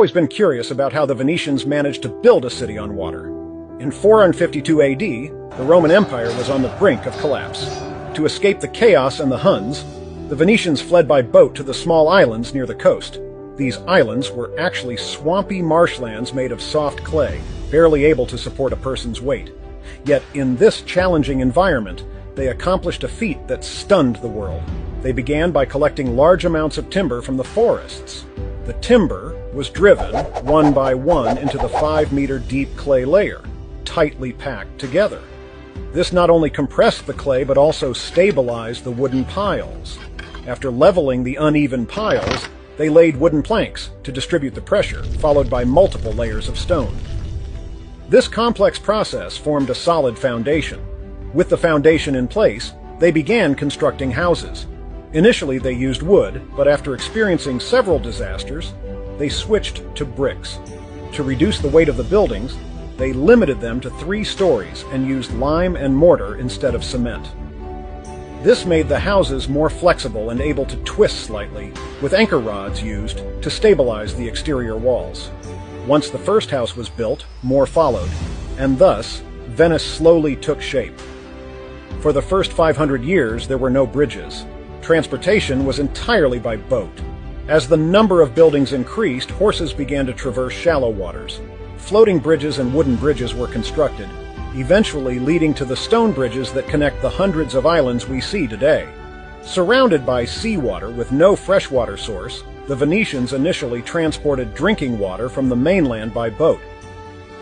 Always been curious about how the Venetians managed to build a city on water. In 452 AD, the Roman Empire was on the brink of collapse. To escape the chaos and the Huns, the Venetians fled by boat to the small islands near the coast. These islands were actually swampy marshlands made of soft clay, barely able to support a person's weight. Yet in this challenging environment, they accomplished a feat that stunned the world. They began by collecting large amounts of timber from the forests. The timber was driven, one by one, into the 5-meter deep clay layer, tightly packed together. This not only compressed the clay, but also stabilized the wooden piles. After leveling the uneven piles, they laid wooden planks to distribute the pressure, followed by multiple layers of stone. This complex process formed a solid foundation. With the foundation in place, they began constructing houses. Initially, they used wood, but after experiencing several disasters, they switched to bricks. To reduce the weight of the buildings, they limited them to 3 stories and used lime and mortar instead of cement. This made the houses more flexible and able to twist slightly, with anchor rods used to stabilize the exterior walls. Once the first house was built, more followed, and thus, Venice slowly took shape. For the first 500 years, there were no bridges. Transportation was entirely by boat. As the number of buildings increased, horses began to traverse shallow waters. Floating bridges and wooden bridges were constructed, eventually leading to the stone bridges that connect the hundreds of islands we see today. Surrounded by seawater with no freshwater source, the Venetians initially transported drinking water from the mainland by boat.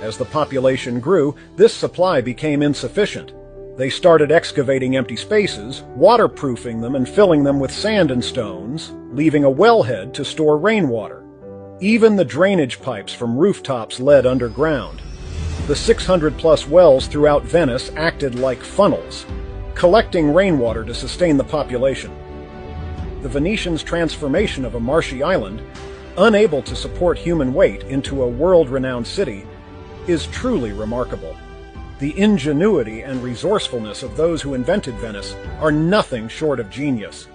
As the population grew, this supply became insufficient. They started excavating empty spaces, waterproofing them and filling them with sand and stones, leaving a wellhead to store rainwater. Even the drainage pipes from rooftops led underground. The 600-plus wells throughout Venice acted like funnels, collecting rainwater to sustain the population. The Venetians' transformation of a marshy island, unable to support human weight, into a world-renowned city is truly remarkable. The ingenuity and resourcefulness of those who invented Venice are nothing short of genius.